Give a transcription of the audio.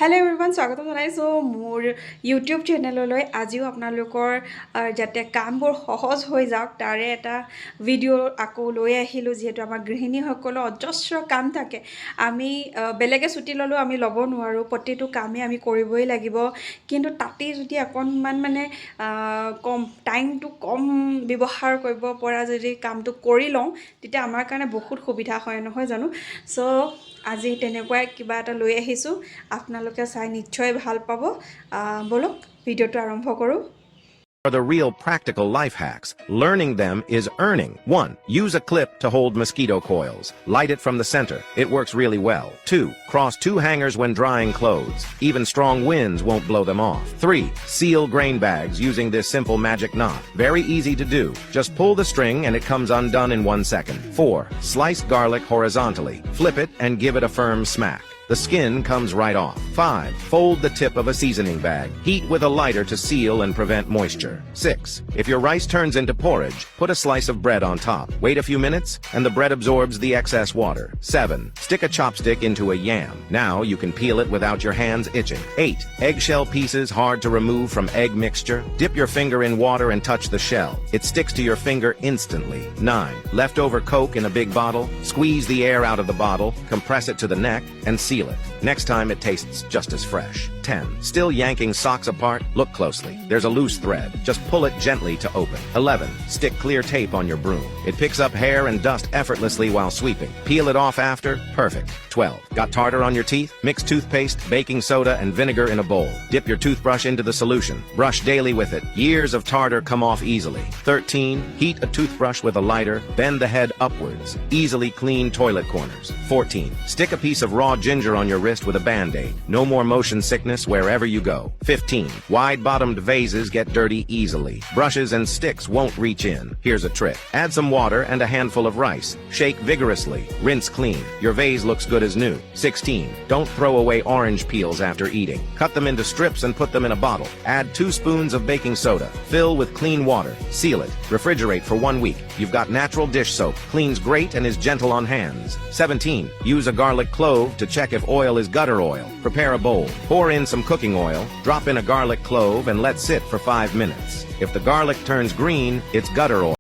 Hello' everyone স্বাগতম জনাইছোঁ মোৰ ইউটিউব চেনেললৈ আজিও আপোনালোকৰ যাতে কামবোৰ সহজ হৈ যাওক তাৰে এটা ভিডিঅ' আকৌ লৈ আহিলোঁ যিহেতু আমাৰ গৃহিণীসকলৰ অজস্ৰ কাম থাকে আমি বেলেগে ছুটি ল'লেও আমি ল'ব নোৱাৰোঁ প্ৰতিটো কামেই আমি কৰিবই লাগিব কিন্তু তাতেই যদি অকণমান মানে কম টাইমটো কম ব্যৱহাৰ কৰিব পৰা যদি কামটো কৰি লওঁ তেতিয়া আমাৰ কাৰণে বহুত সুবিধা হয় নহয় জানো চ' আজি তেনেকুৱাই কিবা এটা লৈ আহিছোঁ আপোনালোকে চাই নিশ্চয় ভাল পাব বলক ভিডিঅ'টো আৰম্ভ কৰোঁ Are the real practical life hacks. Learning them is earning. 1. Use a clip to hold mosquito coils. Light it from the center. It works really well. 2. Cross 2 hangers when drying clothes. Even strong winds won't blow them off. 3. Seal grain bags using this simple magic knot. Very easy to do. Just pull the string and it comes undone in 1 second. 4. Slice garlic horizontally. Flip it and give it a firm smack. The skin comes right off. 5. Fold the tip of a seasoning bag. Heat with a lighter to seal and prevent moisture. 6. If your rice turns into porridge, put a slice of bread on top. Wait a few minutes, and the bread absorbs the excess water. 7. Stick a chopstick into a yam. Now you can peel it without your hands itching. 8. Eggshell pieces hard to remove from egg mixture. Dip your finger in water and touch the shell. It sticks to your finger instantly. 9. Leftover Coke in a big bottle. Squeeze the air out of the bottle, compress it to the neck, and seal it. Next time it tastes just as fresh. 10. Still yanking socks apart? Look closely. There's a loose thread. Just pull it gently to open. 11. Stick clear tape on your broom. It picks up hair and dust effortlessly while sweeping. Peel it off after? Perfect. 12. Got tartar on your teeth? Mix toothpaste, baking soda, and vinegar in a bowl. Dip your toothbrush into the solution. Brush daily with it. Years of tartar come off easily. 13. Heat a toothbrush with a lighter. Bend the head upwards. Easily clean toilet corners. 14. Stick a piece of raw ginger on your wrist with a band-aid. No more motion sickness wherever you go. 15. Wide-bottomed vases get dirty easily. Brushes and sticks won't reach in. Here's a trick. Add some water and a handful of rice. Shake vigorously. Rinse clean. Your vase looks good as new. 16. Don't throw away orange peels after eating. Cut them into strips and put them in a bottle. Add 2 spoons of baking soda. Fill with clean water. Seal it. Refrigerate for 1 week. You've got natural dish soap. Cleans great and is gentle on hands. 17. Use a garlic clove to check if oil is gutter oil. Prepare a bowl. Pour in some cooking oil. Drop in a garlic clove and let sit for 5 minutes. If the garlic turns green, it's gutter oil.